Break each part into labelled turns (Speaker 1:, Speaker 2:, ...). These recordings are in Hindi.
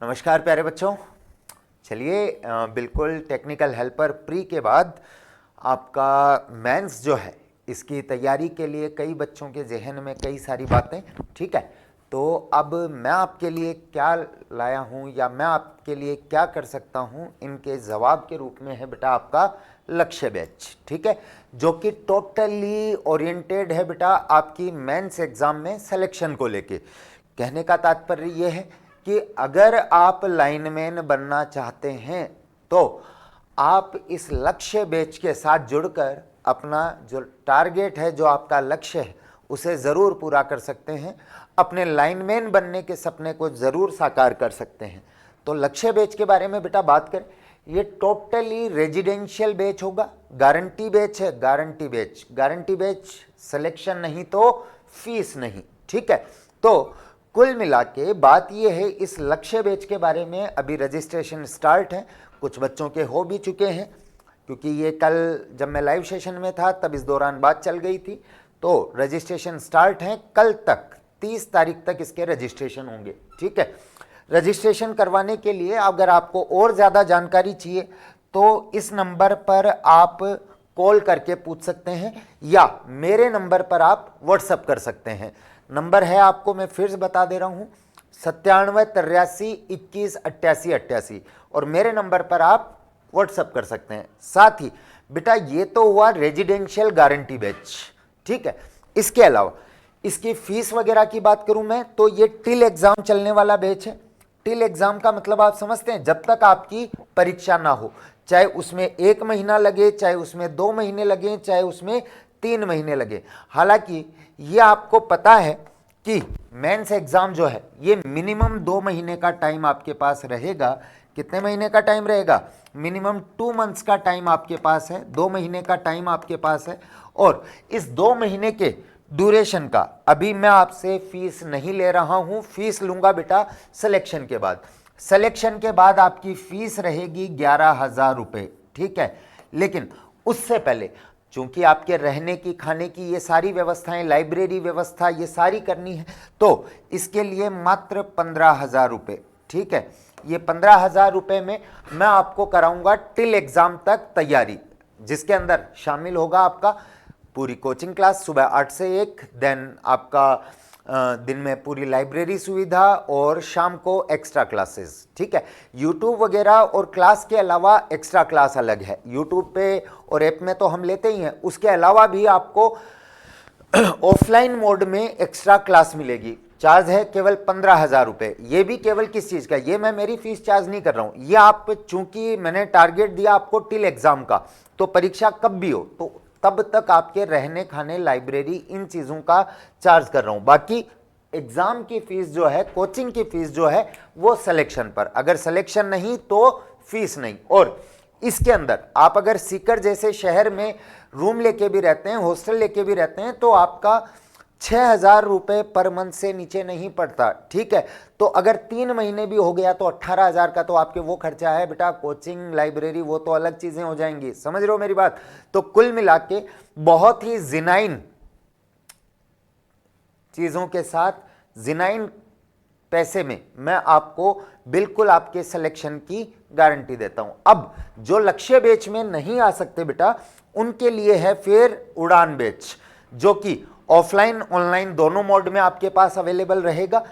Speaker 1: नमस्कार प्यारे बच्चों। चलिए बिल्कुल टेक्निकल हेल्पर प्री के बाद आपका मेंस जो है इसकी तैयारी के लिए कई बच्चों के जहन में कई सारी बातें, ठीक है। तो अब मैं आपके लिए क्या लाया हूँ या मैं आपके लिए क्या कर सकता हूँ, इनके जवाब के रूप में है बेटा आपका लक्ष्य बैच, ठीक है, जो कि टोटली ओरिएंटेड है बेटा आपकी मेंस एग्जाम में सिलेक्शन को लेके। कहने का तात्पर्य ये है कि अगर आप लाइनमैन बनना चाहते हैं तो आप इस लक्ष्य बैच के साथ जुड़कर अपना जो टारगेट है, जो आपका लक्ष्य है, उसे ज़रूर पूरा कर सकते हैं। अपने लाइनमैन बनने के सपने को ज़रूर साकार कर सकते हैं। तो लक्ष्य बैच के बारे में बेटा बात करें, ये टोटली रेजिडेंशियल बैच होगा, गारंटी बैच है। गारंटी बैच सिलेक्शन नहीं तो फीस नहीं, ठीक है। तो कुल मिला के बात यह है, इस लक्ष्य बैच के बारे में अभी रजिस्ट्रेशन स्टार्ट है। कुछ बच्चों के हो भी चुके हैं, क्योंकि ये कल जब मैं लाइव सेशन में था तब इस दौरान बात चल गई थी। तो रजिस्ट्रेशन स्टार्ट है, कल तक 30 तारीख तक इसके रजिस्ट्रेशन होंगे, ठीक है। रजिस्ट्रेशन करवाने के लिए अगर आपको और ज़्यादा जानकारी चाहिए तो इस नंबर पर आप कॉल करके पूछ सकते हैं या मेरे नंबर पर आप व्हाट्सअप कर सकते हैं। नंबर है आपको मैं फिर से बता दे रहा हूँ, 9783218888, और मेरे नंबर पर आप व्हाट्सअप कर सकते हैं। साथ ही बेटा ये तो हुआ रेजिडेंशियल गारंटी बैच, ठीक है। इसके अलावा इसकी फीस वगैरह की बात करूं मैं तो ये टिल एग्जाम चलने वाला बैच है। टिल एग्जाम का मतलब आप समझते हैं, जब तक आपकी परीक्षा ना हो, चाहे उसमें 1 महीना लगे, चाहे उसमें 2 महीने लगे, चाहे उसमें 3 महीने लगे। हालांकि ये आपको पता है कि मेंस एग्जाम जो है ये मिनिमम 2 महीने का टाइम आपके पास रहेगा। कितने महीने का टाइम रहेगा? मिनिमम 2 मंथ्स का टाइम आपके पास है, 2 महीने का टाइम आपके पास है। और इस 2 महीने के ड्यूरेशन का अभी मैं आपसे फीस नहीं ले रहा हूं, फीस लूंगा बेटा सिलेक्शन के बाद। सिलेक्शन के बाद आपकी फीस रहेगी 11,000 रुपये, ठीक है। लेकिन उससे पहले चूंकि आपके रहने की, खाने की ये सारी व्यवस्थाएं, लाइब्रेरी व्यवस्था ये सारी करनी है, तो इसके लिए मात्र 15,000 रुपये, ठीक है। ये 15,000 रुपये में मैं आपको कराऊंगा टिल एग्जाम तक तैयारी, जिसके अंदर शामिल होगा आपका पूरी कोचिंग क्लास सुबह 8 से 1, देन आपका दिन में पूरी लाइब्रेरी सुविधा और शाम को एक्स्ट्रा क्लासेस, ठीक है। यूट्यूब वगैरह और क्लास के अलावा एक्स्ट्रा क्लास अलग है, यूट्यूब पे और ऐप में तो हम लेते ही हैं, उसके अलावा भी आपको ऑफलाइन मोड में एक्स्ट्रा क्लास मिलेगी। चार्ज है केवल 15,000 रुपये। ये भी केवल किस चीज़ का, ये मैं मेरी फीस चार्ज नहीं कर रहा हूँ, ये आप चूंकि मैंने टारगेट दिया आपको टिल एग्जाम का, तो परीक्षा कब भी हो तो तब तक आपके रहने, खाने, लाइब्रेरी, इन चीज़ों का चार्ज कर रहा हूँ। बाकी एग्जाम की फीस जो है, कोचिंग की फीस जो है वो सिलेक्शन पर, अगर सिलेक्शन नहीं तो फीस नहीं। और इसके अंदर आप अगर सीकर जैसे शहर में रूम लेके भी रहते हैं, हॉस्टल लेके भी रहते हैं, तो आपका 6,000 रुपये पर मंथ से नीचे नहीं पड़ता, ठीक है। तो अगर 3 महीने भी हो गया तो 18,000 का तो आपके वो खर्चा है बेटा, कोचिंग, लाइब्रेरी, वो तो अलग चीजें हो जाएंगी। समझ रहे हो मेरी बात? तो कुल मिला के बहुत ही जिनाइन चीजों के साथ, जिनाइन पैसे में मैं आपको बिल्कुल आपके सिलेक्शन की गारंटी देता हूं। अब जो लक्ष्य बैच में नहीं आ सकते बेटा, उनके लिए है फिर उड़ान बैच, जो कि ऑफलाइन ऑनलाइन दोनों मोड में आपके पास अवेलेबल रहेगा।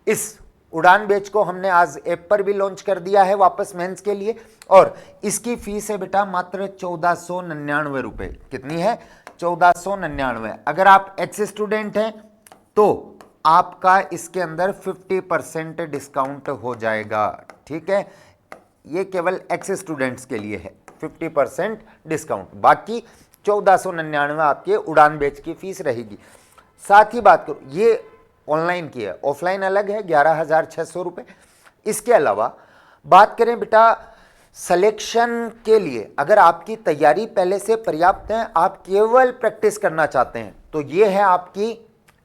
Speaker 1: इस उड़ान बैच को हमने आज ऐप पर भी लॉन्च कर दिया है वापस मेंस के लिए, और इसकी फीस है बेटा मात्र 1499 रुपये। कितनी है? 1499। अगर आप एक्स स्टूडेंट हैं तो आपका इसके अंदर 50% डिस्काउंट हो जाएगा, ठीक है। ये केवल एक्स स्टूडेंट्स के लिए है 50% डिस्काउंट, बाकी 1499 आपके उड़ान बैच की फीस रहेगी। साथ ही बात करूं, ये ऑनलाइन की है, ऑफलाइन अलग है 11,600 रुपये। इसके अलावा बात करें बेटा सिलेक्शन के लिए, अगर आपकी तैयारी पहले से पर्याप्त है, आप केवल प्रैक्टिस करना चाहते हैं, तो ये है आपकी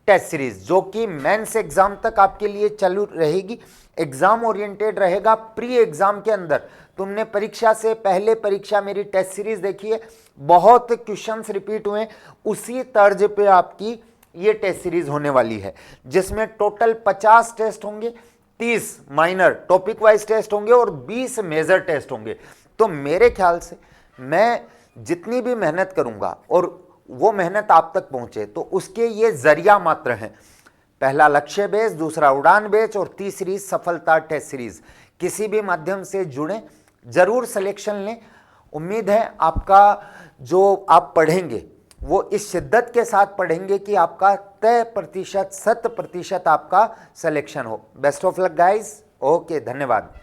Speaker 1: टेस्ट सीरीज, जो कि मेंस एग्जाम तक आपके लिए चालू रहेगी। एग्जाम ओरिएंटेड रहेगा। प्री एग्जाम के अंदर तुमने परीक्षा से पहले परीक्षा मेरी टेस्ट सीरीज देखी है, बहुत क्वेश्चंस रिपीट हुए, उसी तर्ज पे आपकी ये टेस्ट सीरीज होने वाली है, जिसमें टोटल 50 टेस्ट होंगे, 30 माइनर टॉपिक वाइज टेस्ट होंगे और 20 मेजर टेस्ट होंगे। तो मेरे ख्याल से मैं जितनी भी मेहनत करूंगा और वो मेहनत आप तक पहुंचे, तो उसके ये जरिया मात्र हैं। पहला लक्ष्य बेस, दूसरा उड़ान बेच और तीसरी सफलता टेस्ट सीरीज। किसी भी माध्यम से जुड़े, जरूर सिलेक्शन लें। उम्मीद है आपका जो आप पढ़ेंगे वो इस शिद्दत के साथ पढ़ेंगे कि आपका तय प्रतिशत, 100% आपका सिलेक्शन हो। Best of luck guys. Okay, धन्यवाद।